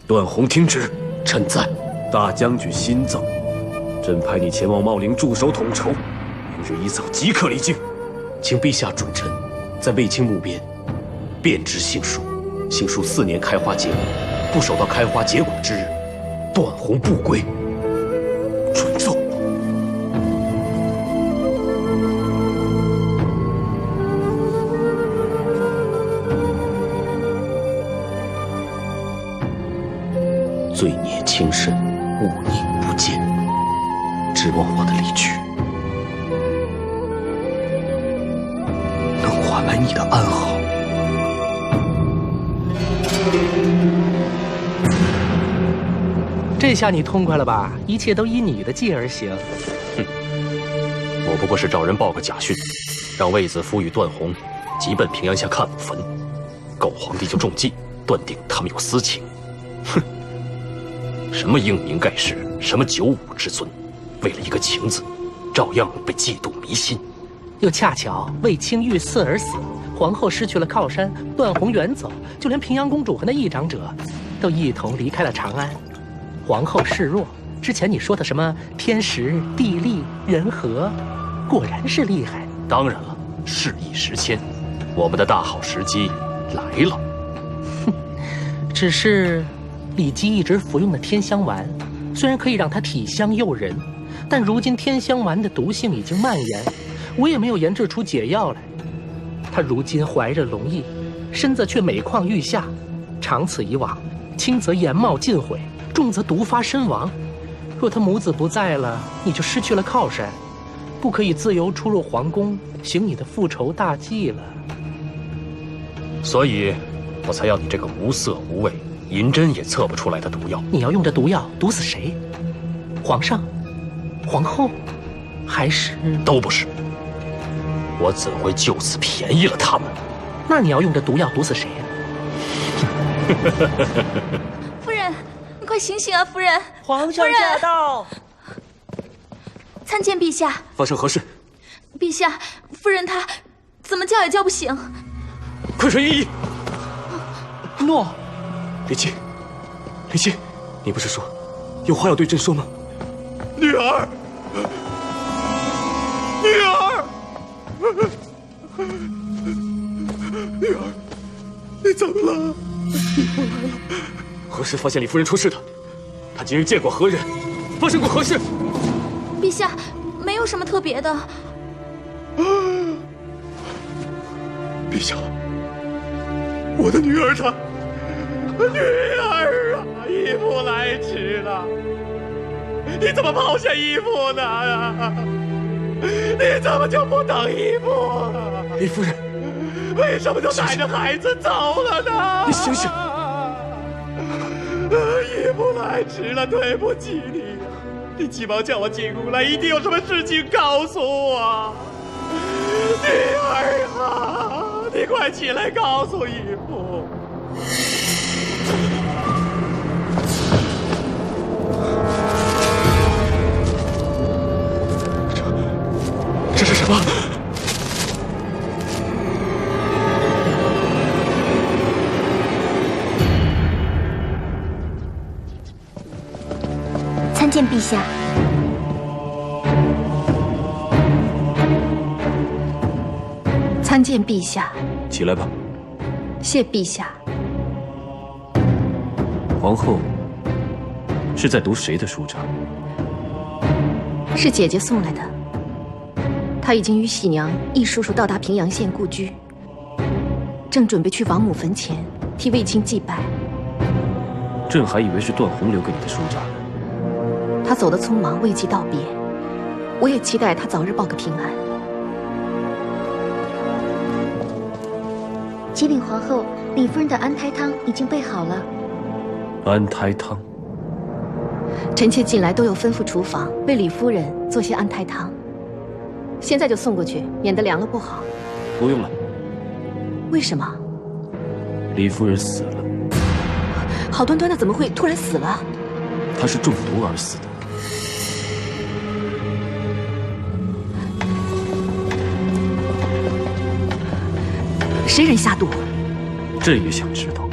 段宏听旨，臣在。大将军新赠，朕派你前往茂陵驻守统筹，明日一早即刻离京。请陛下准臣在卫青墓边遍植杏树，杏树4年开花结果，不守到开花结果之日，段宏不归。准奏。罪孽轻深，勿宁不见，指望我的离去能换来你的安好。这下你痛快了吧？一切都依你的计而行。哼，我不过是找人报个假讯，让卫子夫与段宏急奔平阳下看母坟，狗皇帝就中计，断定他们有私情。哼！什么英名盖世，什么九五之尊，为了一个情字，照样被嫉妒迷信。又恰巧卫青遇刺而死，皇后失去了靠山，段宏远走，就连平阳公主和那议长者，都一同离开了长安。皇后示弱，之前你说的什么天时地利人和，果然是厉害。当然了，事已时迁，我们的大好时机来了。哼，只是李基一直服用的天香丸，虽然可以让他体香诱人，但如今天香丸的毒性已经蔓延，我也没有研制出解药来。他如今怀着龙翼，身子却每况愈下，长此以往，轻则颜貌尽毁，重则毒发身亡。若他母子不在了，你就失去了靠山，不可以自由出入皇宫，行你的复仇大计了。所以，我才要你这个无色无味，银针也测不出来的毒药。你要用这毒药毒死谁？皇上、皇后，还是……都不是。我怎会就此便宜了他们？那你要用这毒药毒死谁呀？夫人，你快醒醒啊！夫人，皇上驾到！参见陛下。发生何事？陛下，夫人她怎么叫也叫不醒。快传御医。诺。李琦，李琦，你不是说有话要对朕说吗？女儿，女儿，女儿，你怎么了？你不来了？何时发现李夫人出事的？她今日见过何人？发生过何事？陛下，没有什么特别的。陛下，我的女儿她。女儿啊，义父来迟了，你怎么抛下义父呢？你怎么就不等义父啊？李夫人，为什么就带着孩子走了呢？你醒醒！义父来迟了，对不起你呀！你急忙叫我进屋来，一定有什么事情告诉我。女儿啊，你快起来告诉义父。这是什么？参见陛下。参见陛下。起来吧。谢陛下。皇后是在读谁的书章？是姐姐送来的。她已经与喜娘、易叔叔到达平阳县故居，正准备去王母坟前替卫青祭拜。朕还以为是段宏留给你的书章。他走得匆忙，未及道别。我也期待他早日报个平安。启禀皇后，李夫人的安胎汤已经备好了。安胎汤。臣妾近来都有吩咐厨房为李夫人做些安胎汤，现在就送过去，免得凉了不好。不用了。为什么？李夫人死了。好端端的怎么会突然死了？她是中毒而死的。谁人下毒？朕也想知道。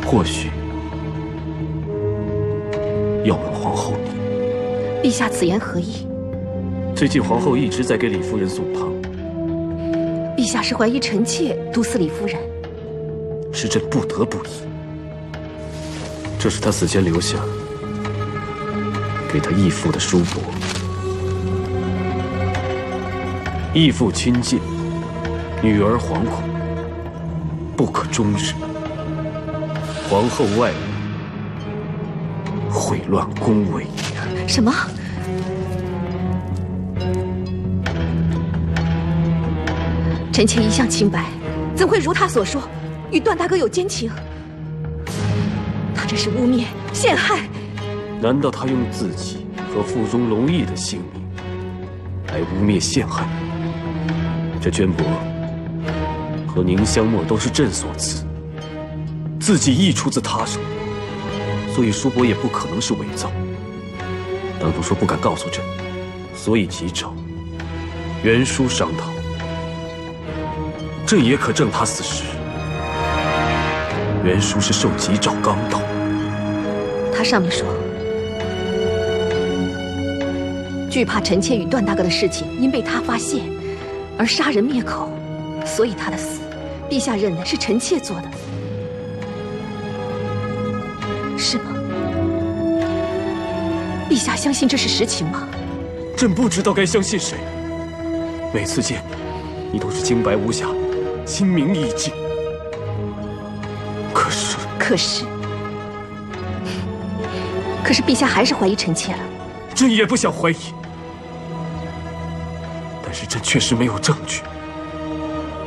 或许要问皇后你，陛下此言何意？最近皇后一直在给李夫人送汤，陛下是怀疑臣妾毒死李夫人，是朕不得不疑。这是她死前留下给她义父的书帛。义父亲近，女儿惶恐，不可终日。皇后外侮，毁乱宫闱。什么？臣妾一向清白，怎会如他所说，与段大哥有奸情？他这是污蔑、陷害。难道他用自己和腹中龙翼的性命来污蔑陷害？这绢帛和凝香墨都是朕所赐，自己亦出自他手，所以书帛也不可能是伪造。当初说不敢告诉朕，所以急召袁叔商讨，朕也可证他死时，袁叔是受急召刚到。他上面说，惧怕臣妾与段大哥的事情因被他发现而杀人灭口，所以他的死，陛下认为是臣妾做的，是吗？陛下相信这是实情吗？朕不知道该相信谁。每次见你，你都是清白无瑕，清明意境。可是陛下还是怀疑臣妾了。朕也不想怀疑，但是朕确实没有证据，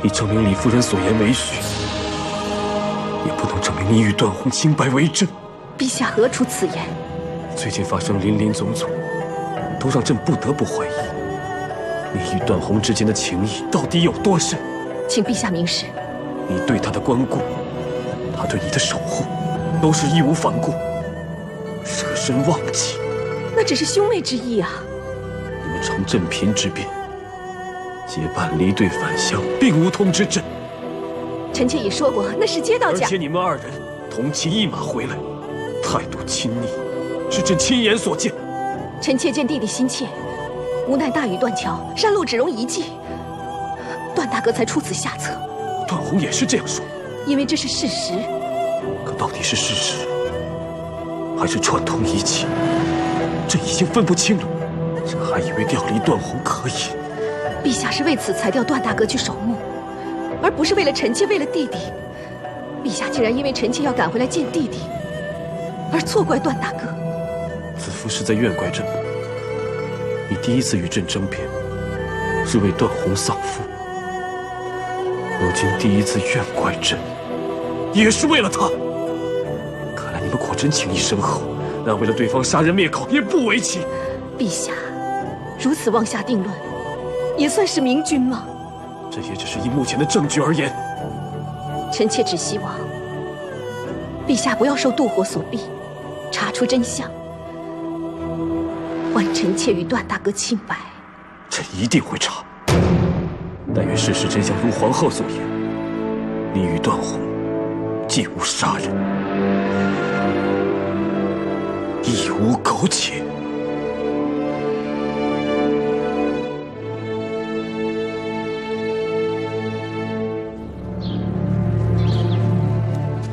以证明李夫人所言为虚，也不能证明你与段宏清白为真。陛下何出此言？最近发生林林总总，都让朕不得不怀疑，你与段宏之间的情谊到底有多深？请陛下明示。你对他的关顾，他对你的守护，都是义无反顾，舍身忘己。那只是兄妹之义啊！你们乘朕嫔之变，结伴离队返乡，并无通知朕。臣妾已说过，那是街道家。而且你们二人同骑一马回来，态度亲昵，是朕亲眼所见。臣妾见弟弟心切，无奈大雨断桥，山路只容一骑，段大哥才出此下策。段宏也是这样说，因为这是事实。可到底是事实，还是串通一气？朕已经分不清了。朕还以为调离段宏可以。陛下是为此才调段大哥去守墓，而不是为了臣妾，为了弟弟。陛下竟然因为臣妾要赶回来见弟弟，而错怪段大哥。子夫是在怨怪朕吗？你第一次与朕争辩，是为段宏丧夫。如今第一次怨怪朕，也是为了他。看来你们果真情谊深厚，那为了对方杀人灭口也不为奇。陛下如此妄下定论，也算是明君吗？这也只是以目前的证据而言。臣妾只希望陛下不要受妒火所逼，查出真相，还臣妾与段大哥清白。朕一定会查。但愿事实真相如皇后所言，你与段宏既无杀人，亦无苟且。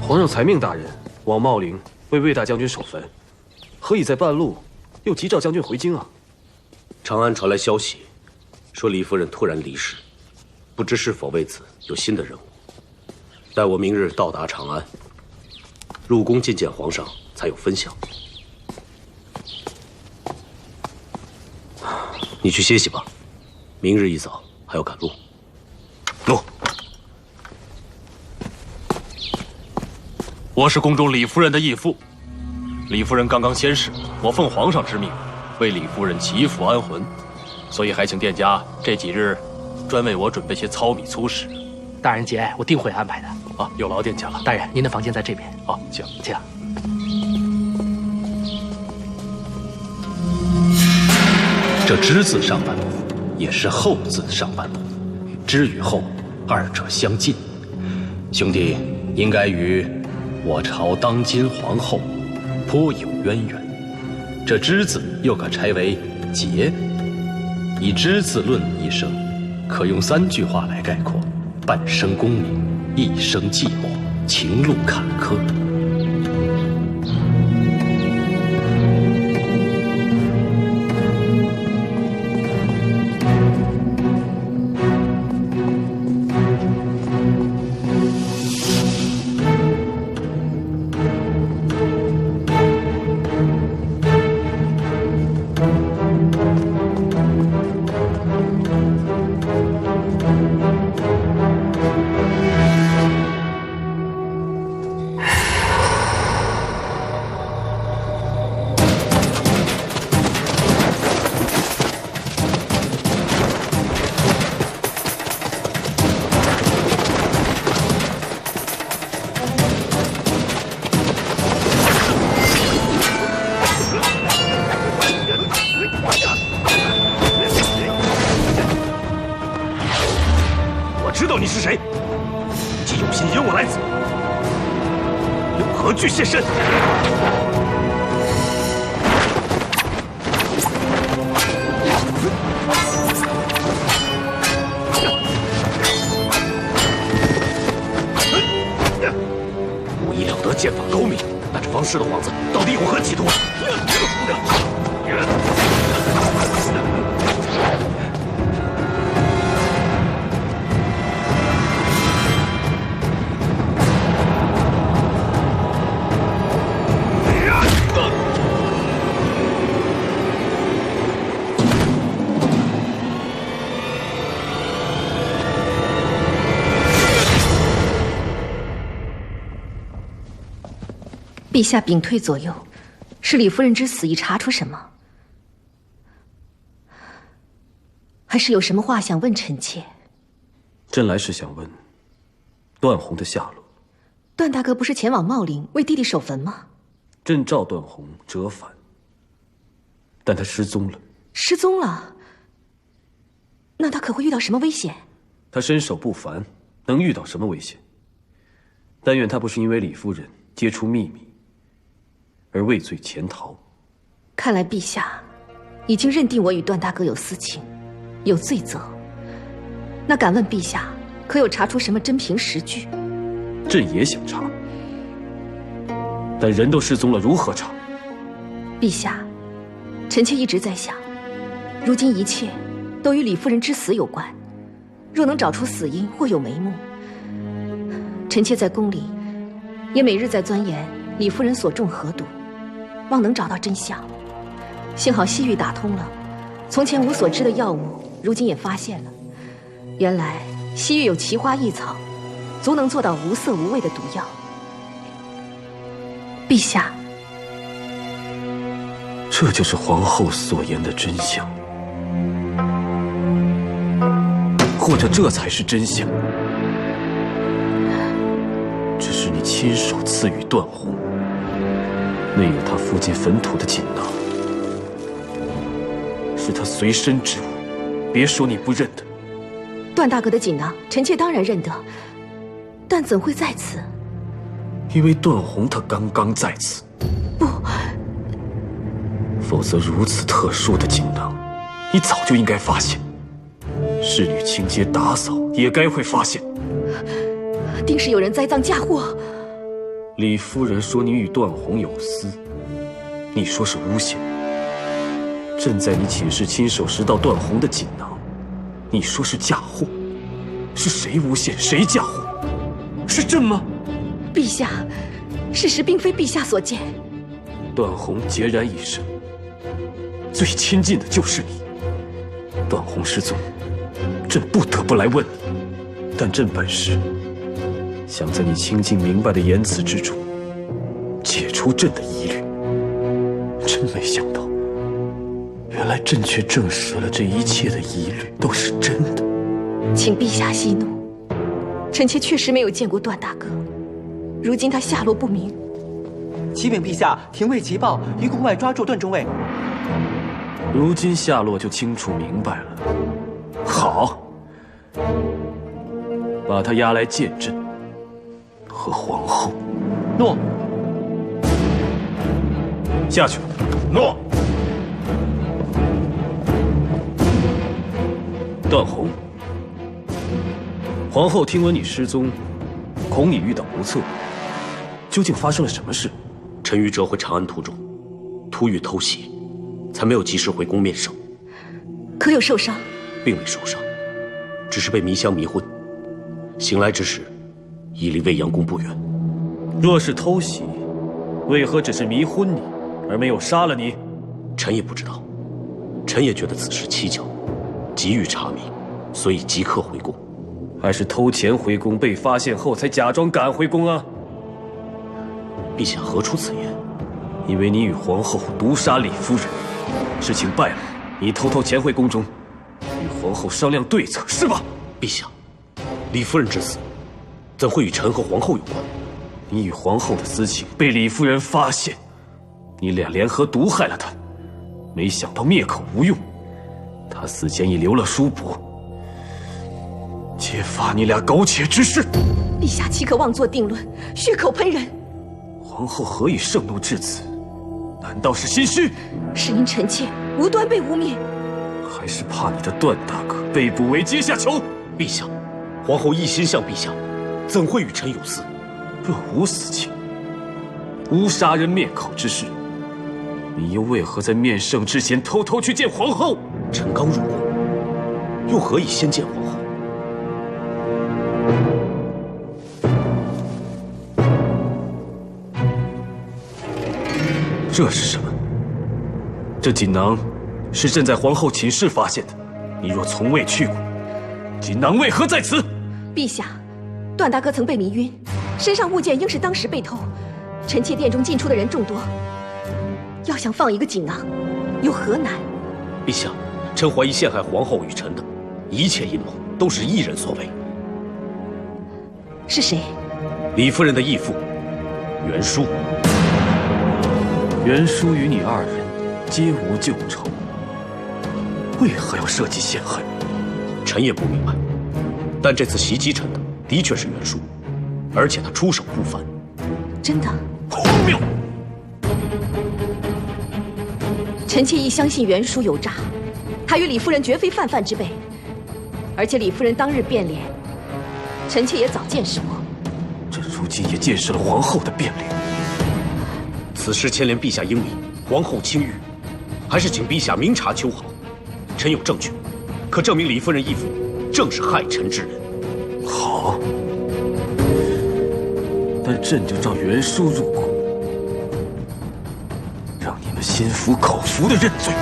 皇上裁命大人往茂陵为魏大将军守坟，何以在半路又急召将军回京啊？长安传来消息，说李夫人突然离世，不知是否为此有新的任务。待我明日到达长安，入宫觐见皇上，才有分晓。你去歇息吧，明日一早还要赶路。诺。我是宫中李夫人的义父，李夫人刚刚仙逝，我奉皇上之命，为李夫人祈福安魂，所以还请店家这几日专为我准备些糙米粗食。大人节哀，我定会安排的。啊，有劳店家了。大人，您的房间在这边。啊，请。这之字上半部也是后字上半部，之与后二者相近，兄弟应该与我朝当今皇后颇有渊源。这之字又可拆为节。以之字论一生，可用3句话来概括：半生功名，一生寂寞，情路坎坷。知道你是谁，既有心引我来此，又何惧现身？无意料得剑法高明，那这方士的幌子到底有何企图？陛下屏退左右，是李夫人之死已查出什么？还是有什么话想问臣妾？朕来是想问段宏的下落。段大哥不是前往茂陵为弟弟守坟吗？朕召段宏折返，但他失踪了。失踪了？那他可会遇到什么危险？他身手不凡，能遇到什么危险？但愿他不是因为李夫人揭出秘密而畏罪潜逃。看来陛下已经认定我与段大哥有私情，有罪责。那敢问陛下，可有查出什么真凭实据？朕也想查，但人都失踪了，如何查？陛下，臣妾一直在想，如今一切都与李夫人之死有关，若能找出死因或有眉目，臣妾在宫里也每日在钻研李夫人所中何毒，望能找到真相。幸好西域打通了，从前无所知的药物，如今也发现了。原来西域有奇花异草，足能做到无色无味的毒药。陛下，这就是皇后所言的真相，或者这才是真相。这是你亲手赐予段宏，内有他父亲坟土的锦囊，是他随身之物，别说你不认得。段大哥的锦囊，臣妾当然认得，但怎会在此？因为段宏他刚刚在此。不，否则如此特殊的锦囊，你早就应该发现。侍女清洁打扫也该会发现。定是有人栽赃嫁祸。李夫人说你与段宏有私，你说是诬陷。朕在你寝室亲手拾到段宏的锦囊，你说是嫁祸。是谁诬陷谁嫁祸？是朕吗？陛下，事实并非陛下所见。段宏孑然一身，最亲近的就是你。段宏失踪，朕不得不来问你，但朕本是想在你清净明白的言辞之中解除朕的疑虑，真没想到，原来朕却证实了这一切的疑虑都是真的。请陛下息怒，臣妾确实没有见过段大哥，如今他下落不明。启禀陛下，廷尉急报，于宫外抓住段中尉。如今下落就清楚明白了。好，把他押来见朕和皇后。诺。下去。诺。段宏，皇后听闻你失踪，恐你遇到不测，究竟发生了什么事？臣于折回长安途中，突遇偷袭，才没有及时回宫面圣。可有受伤？并未受伤，只是被迷香迷昏。醒来之时，已离未央宫不远。若是偷袭，为何只是迷昏你，而没有杀了你？臣也不知道。臣也觉得此事蹊跷，急于查明，所以即刻回宫。还是偷钱回宫被发现后才假装赶回宫啊？陛下何出此言？因为你与皇后毒杀李夫人，事情败了，你偷潜回宫中，与皇后商量对策，是吧？陛下，李夫人之死，怎会与臣和皇后有关？你与皇后的私情被李夫人发现，你俩联合毒害了她，没想到灭口无用，她死前已留了书帛，揭发你俩苟且之事。陛下岂可妄作定论，血口喷人？皇后何以盛怒至此？难道是心虚？是因臣妾无端被污蔑，还是怕你的段大哥被捕为阶下囚？陛下，皇后一心向陛下，怎会与臣有私？若无私情，无杀人灭口之事，你又为何在面圣之前偷去见皇后？臣刚入宫，又何以先见皇后？这是什么？这锦囊是朕在皇后寝室发现的。你若从未去过，锦囊为何在此？陛下，段大哥曾被迷晕，身上物件应是当时被偷。臣妾殿中进出的人众多，要想放一个锦囊，有何难？陛下，臣怀疑陷害皇后与臣的一切阴谋都是一人所为。是谁？李夫人的义父袁叔。袁叔与你二人皆无旧仇，为何要设计陷害？臣也不明白。但这次袭击臣的的确是袁叔，而且他出手不凡。真的？荒谬！臣妾亦相信袁叔有诈，他与李夫人绝非泛泛之辈。而且李夫人当日变脸，臣妾也早见识过。朕如今也见识了皇后的变脸。此事牵连陛下英明，皇后清誉，还是请陛下明察秋毫。臣有证据，可证明李夫人义父正是害臣之人。好，但朕就召袁叔入宫，让你们心服口服的认罪。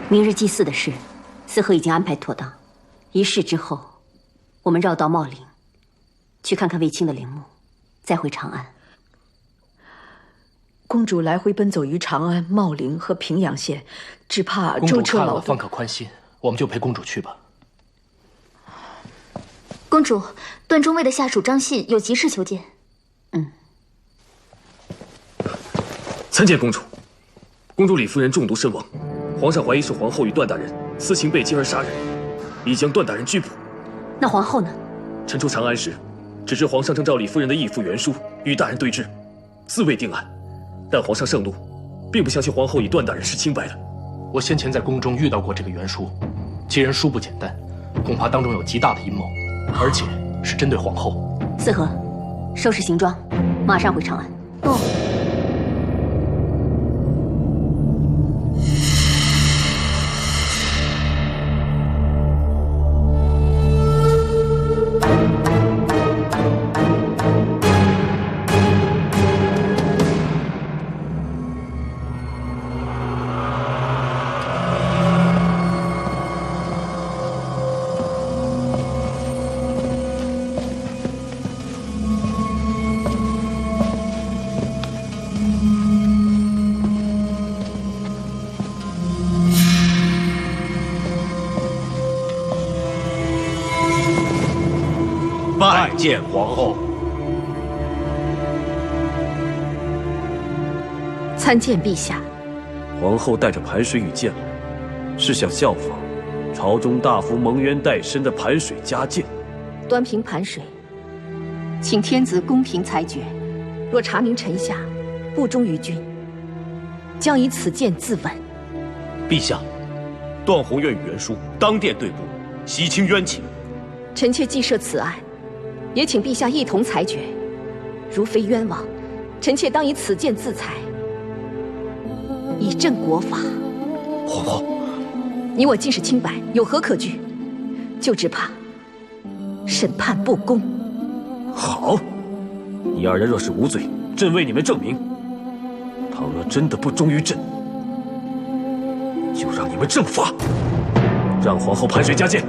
明日祭祀的事，司河已经安排妥当。仪式之后，我们绕道茂陵，去看看卫青的陵墓，再回长安。公主来回奔走于长安、茂陵和平阳县，只怕舟车劳顿。方可宽心，我们就陪公主去吧。公主，段中尉的下属张信有急事求见。参见公主。公主李夫人中毒身亡，皇上怀疑是皇后与段大人私情被奸而杀人，已将段大人拘捕。那皇后呢？臣出长安时，只知皇上正召李夫人的义父袁叔与大人对质，自未定案。但皇上盛怒，并不相信皇后与段大人是清白的。我先前在宫中遇到过这个袁叔，其人殊不简单，恐怕当中有极大的阴谋，而且是针对皇后。司河，收拾行装，马上回长安。哦。拜见皇后。参见陛下。皇后带着盘水与剑来，是想效仿朝中大夫蒙冤在身的盘水加剑。端平盘水，请天子公平裁决。若查明臣下不忠于君，将以此剑自刎。陛下，段宏愿与袁术当殿对簿，洗清冤情。臣妾既设此案，也请陛下一同裁决。如非冤枉，臣妾当以此剑自裁，以正国法。皇后，你我既是清白，有何可惧？就只怕审判不公。好，你二人若是无罪，朕为你们证明。倘若真的不忠于朕，就让你们正法，让皇后盘水加监，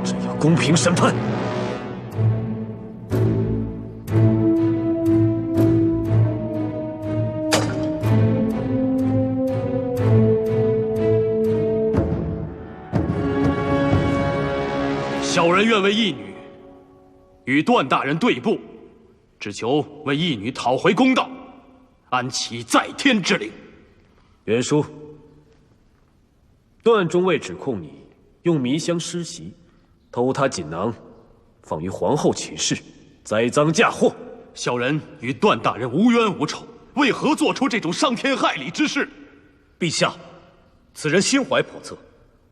朕要公平审判。小人愿为义女与段大人对簿，只求为义女讨回公道，安其在天之灵。袁术，段中尉指控你用迷香施袭，偷他锦囊，放于皇后寝室，栽赃嫁祸。小人与段大人无冤无仇，为何做出这种伤天害理之事？陛下，此人心怀叵测，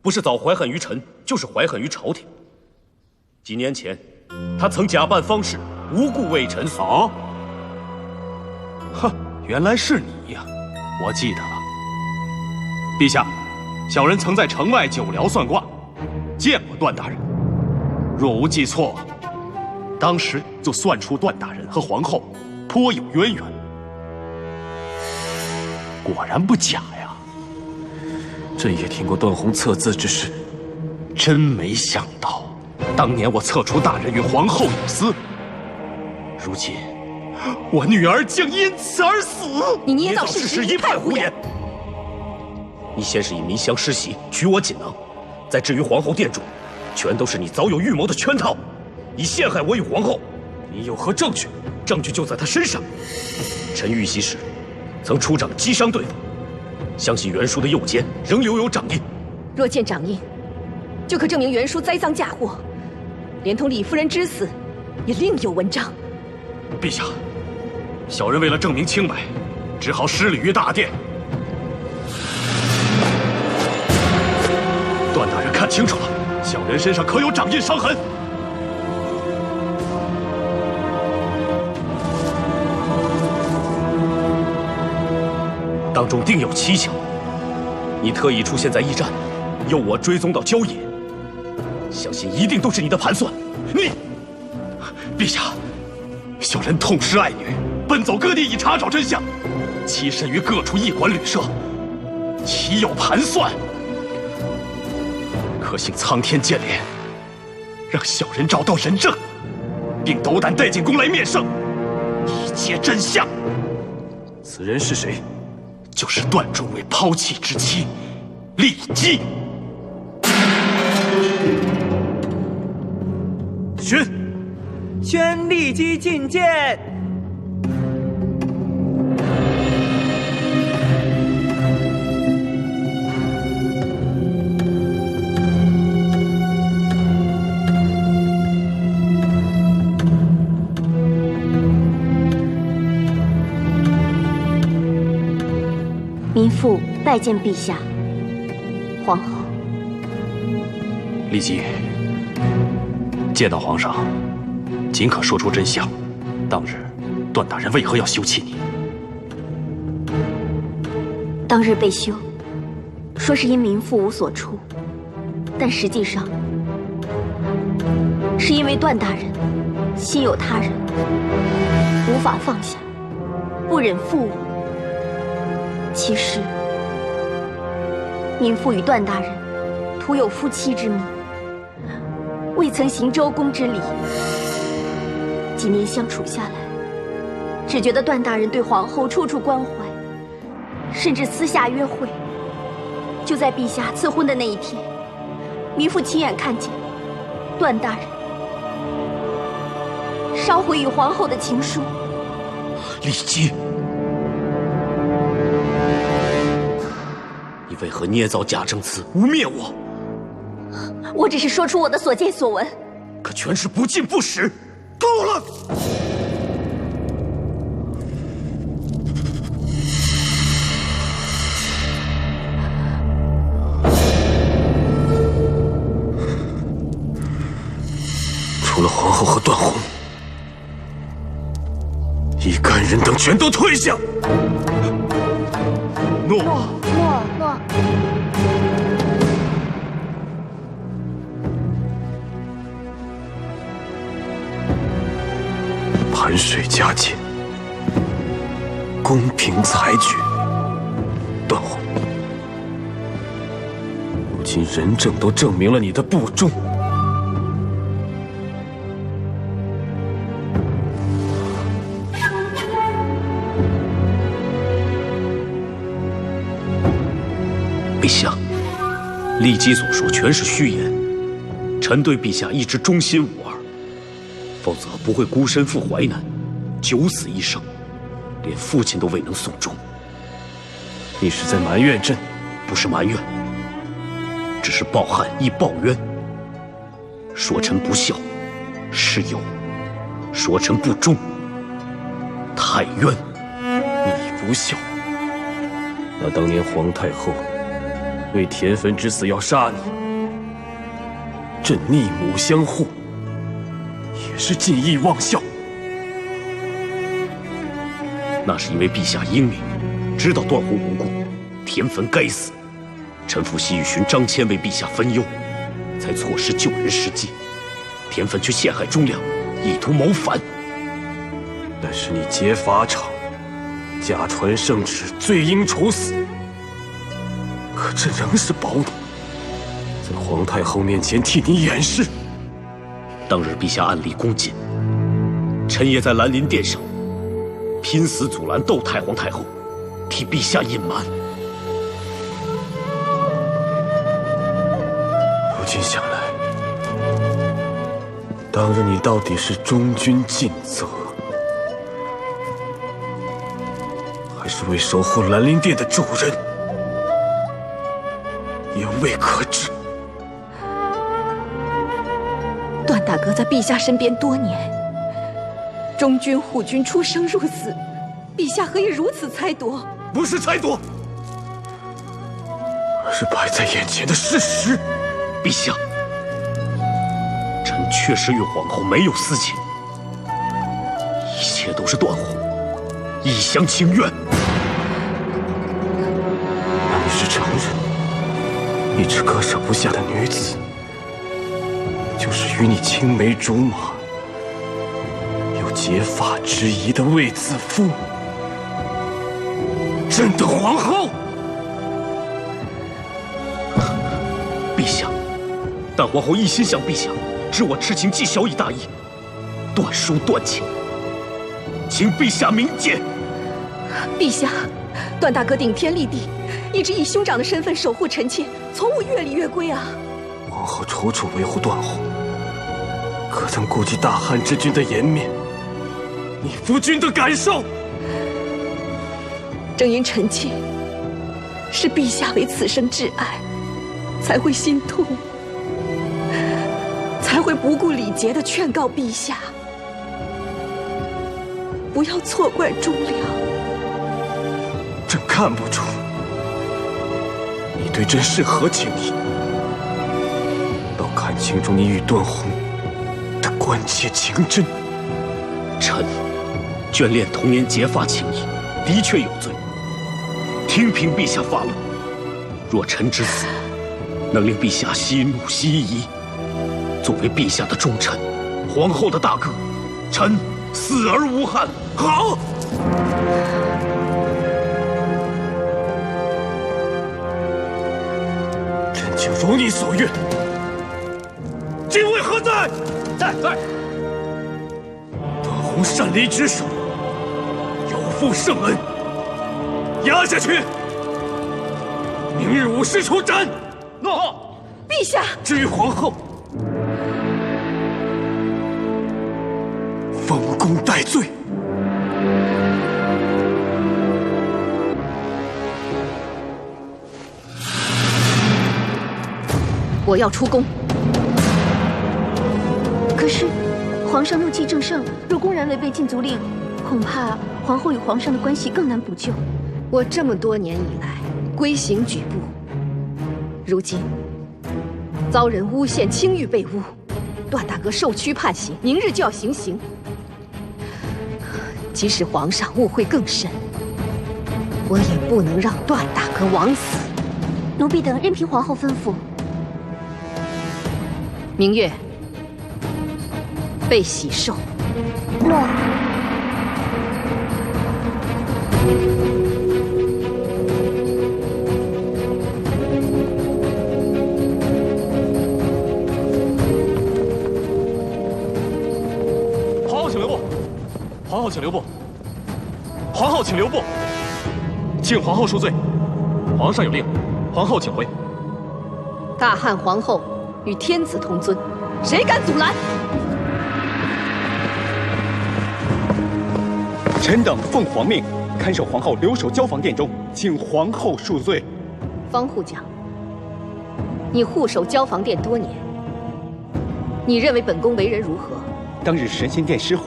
不是早怀恨于臣，就是怀恨于朝廷。几年前，他曾假扮方士，无故为臣死。哦，哼，原来是你呀！我记得了。陛下，小人曾在城外酒寮算卦，见过段大人。若无记错，当时就算出段大人和皇后颇有渊源。果然不假呀！朕也听过段宏测字之事，真没想到。当年我测出大人与皇后有私，如今我女儿竟因此而死。你捏造事实，一派胡言！你先是以迷香施袭，取我锦囊，再至于皇后殿主，全都是你早有预谋的圈套，以陷害我与皇后。你有何证据？证据就在他身上。臣遇袭时，曾出掌击伤对方，相信袁术的右肩仍留有掌印。若见掌印，就可证明袁术栽赃嫁祸。连同李夫人之死，也另有文章。陛下，小人为了证明清白，只好失礼于大殿。段大人看清楚了，小人身上可有掌印伤痕。当中定有蹊跷。你特意出现在驿站，诱我追踪到郊野。相信一定都是你的盘算。你，陛下，小人痛失爱女，奔走各地以查找真相，栖身于各处驿馆旅社，岂有盘算？可幸苍天见怜，让小人找到人证，并斗胆带进宫来面圣，一揭真相。此人是谁？就是段中尉抛弃之妻骊姬。宣骊姬觐见。民妇拜见陛下。皇后。骊姬，见到皇上，尽可说出真相。当日，段大人为何要休弃你？当日被休，说是因民妇无所出，但实际上是因为段大人心有他人，无法放下，不忍负我。其实，民妇与段大人徒有夫妻之命，未曾行周公之礼。几年相处下来，只觉得段大人对皇后处处关怀，甚至私下约会。就在陛下赐婚的那一天，民妇亲眼看见段大人烧毁与皇后的情书。骊姬，你为何捏造假证词，污蔑我？我只是说出我的所见所闻，可全是不尽不实。够了！后和段宏，一干人等全都退下。诺。盘水加减，公平裁决。段宏，如今人证都证明了你的不忠。陛下，骊姬所说全是虚言。臣对陛下一直忠心无二，否则不会孤身赴淮南，九死一生，连父亲都未能送终。你是在埋怨朕？不是埋怨，只是报汉亦报冤。说臣不孝，是有；说臣不忠，太冤。你不孝，那当年皇太后为田汾之死要杀你，朕逆母相护，也是尽义忘孝。那是因为陛下英明，知道段宏无辜，田汾该死。臣父西域寻张骞为陛下分忧，才错失救人时机。田汾却陷害忠良，意图谋反。但是你劫法场，假传圣旨，罪应处死。可朕仍是保你，在皇太后面前替你掩饰。当日陛下暗立宫禁，臣也在兰陵殿上拼死阻拦窦太皇太后，替陛下隐瞒。如今想来，当日你到底是忠君尽责，还是为守护兰陵殿的主人，也未可知。段大哥在陛下身边多年，忠君护君，出生入死，陛下何以如此猜夺？不是猜夺，而是摆在眼前的事实。陛下，臣确实与皇后没有私情，一切都是段宏一厢情愿。那你是承认，一直割舍不下的女子，就是与你青梅竹马、有结发之谊的卫子夫，朕的皇后。陛下，但皇后一心向陛下，知我痴情既小以大义，断叔断亲，请陛下明鉴。陛下，段大哥顶天立地，一直以兄长的身份守护臣妾，从无越礼越规啊。皇后楚楚维护段宏，可曾顾及大汉之君的颜面，你夫君的感受？正因臣妾视陛下为此生挚爱，才会心痛，才会不顾礼节地劝告陛下，不要错怪忠良。朕看不出你对朕是何情意，倒看清楚你与段宏的关切情真。臣眷恋童年结发情谊，的确有罪。听凭陛下发落，若臣之死能令陛下息怒息疑，作为陛下的忠臣，皇后的大哥，臣死而无憾。好。朕就如你所愿。禁卫何在？在。段宏擅离职守，有负圣恩，押下去。明日午时出斩。诺。陛下。至于皇后，封功戴罪。我要出宫。可是，皇上怒气正盛，若公然违背禁足令，恐怕皇后与皇上的关系更难补救。我这么多年以来规行矩步，如今遭人诬陷青玉被诬，段大哥受屈判刑，明日就要行刑。即使皇上误会更深，我也不能让段大哥枉死。奴婢等任凭皇后吩咐。明月，备喜寿。诺。皇后请留步，皇后请留步，皇后请留步，请皇后恕罪。皇上有令，皇后请回。大汉皇后与天子同尊，谁敢阻拦？臣等奉皇命，看守皇后留守交房殿中，请皇后恕罪。方护将，你护守交房殿多年，你认为本宫为人如何？当日神仙殿失火，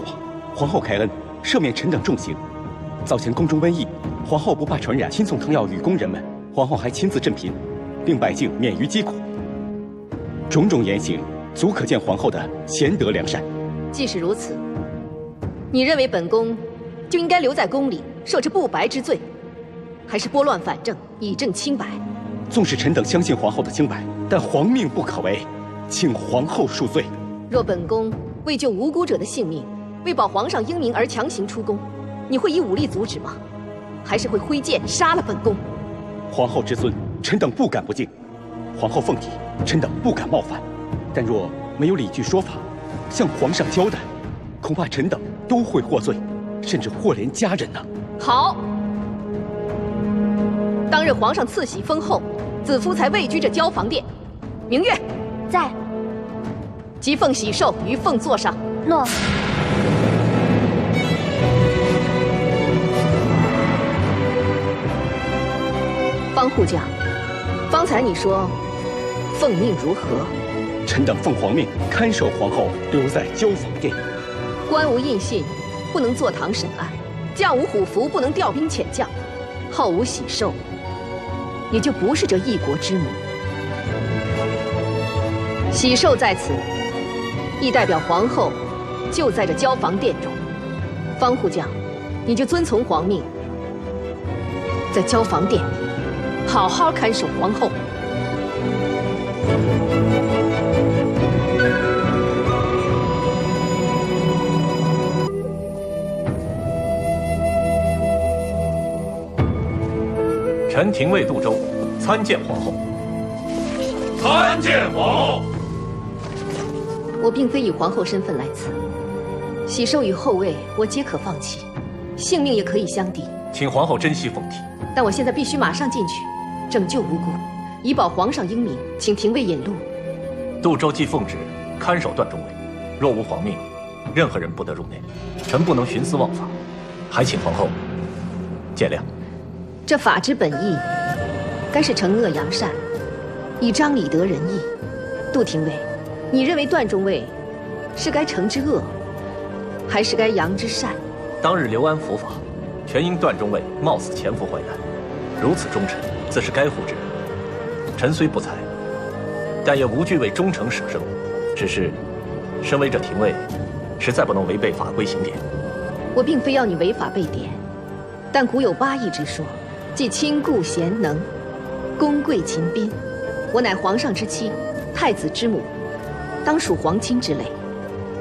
皇后开恩，赦免臣等重刑。早前宫中瘟疫，皇后不怕传染，亲送汤药与宫人们，皇后还亲自赈贫，令百姓免于疾苦。种种言行，足可见皇后的贤德良善。既是如此，你认为本宫就应该留在宫里受这不白之罪，还是拨乱反正，以正清白？纵使臣等相信皇后的清白，但皇命不可违，请皇后恕罪。若本宫为救无辜者的性命，为保皇上英明而强行出宫，你会以武力阻止吗？还是会挥剑杀了本宫？皇后之尊，臣等不敢不敬；皇后凤体，臣等不敢冒犯。但若没有理据说法，向皇上交代，恐怕臣等都会获罪，甚至祸连家人呢。好，当日皇上赐喜封后，子夫才位居这交房殿。明月，在。即奉喜寿于凤座上。诺。方护将，方才你说奉命如何？臣等奉皇命看守皇后留在交房殿。官无印信，不能坐堂审案；将无虎符，不能调兵遣将；号无喜寿，也就不是这一国之母。喜寿在此，亦代表皇后就在这交房殿中。方护将，你就遵从皇命，在交房殿好好看守皇后。臣廷尉杜周参见皇后。参见皇后。我并非以皇后身份来此，喜寿与后位我皆可放弃，性命也可以相抵。请皇后珍惜凤体。但我现在必须马上进去，拯救无辜，以保皇上英明。请廷尉引路。杜周既奉旨看守段中尉，若无皇命，任何人不得入内。臣不能徇私枉法，还请皇后见谅。这法之本意，该是惩恶扬善，以彰理得人义。杜廷尉，你认为段中尉是该惩之恶，还是该扬之善？当日刘安伏法，全因段中尉冒死潜伏淮南，如此忠臣，自是该护之人。臣虽不才，但也无惧为忠诚舍生。只是，身为这廷尉，实在不能违背法规刑典。我并非要你违法背典，但古有八义之说，即亲故贤能，恭贵勤宾。我乃皇上之妻，太子之母，当属皇亲之类。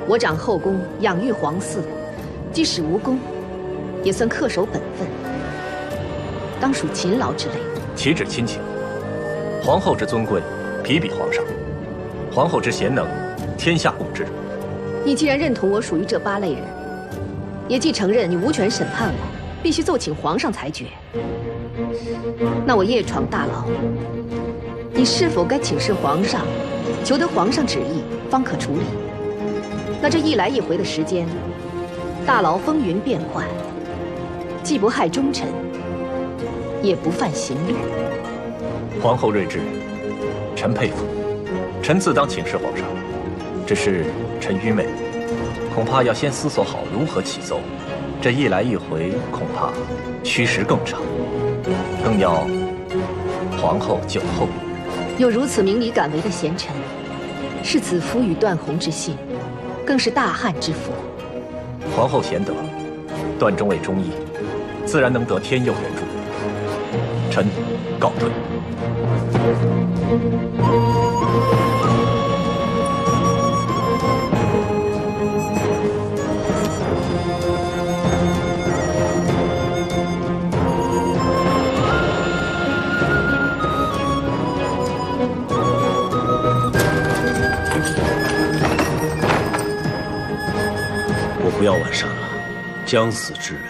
我长后宫，养育皇嗣，即使无功，也算恪守本分，当属勤劳之类。岂止亲情，皇后之尊贵，匹比皇上；皇后之贤能，天下共知。你既然认同我属于这八类人，也既承认你无权审判我，必须奏请皇上裁决。那我夜闯大牢，你是否该请示皇上，求得皇上旨意，方可处理？那这一来一回的时间，大牢风云变幻，既不害忠臣，也不犯刑律。皇后睿智，臣佩服。臣自当请示皇上，只是臣愚昧，恐怕要先思索好如何起奏。这一来一回，恐怕需时更长，更要皇后久候。有如此明理敢为的贤臣，是子夫与段宏之信，更是大汉之福。皇后贤德，段中尉忠义，自然能得天佑援助。臣告退。我不要晚杀了将死之人，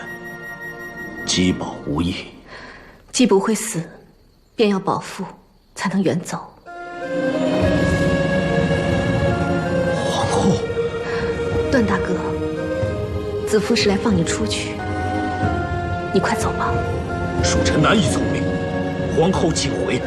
姬宝无益。既不会死，便要保父，才能远走。皇后，段大哥，子夫是来放你出去，你快走吧。属臣难以从命，皇后请回。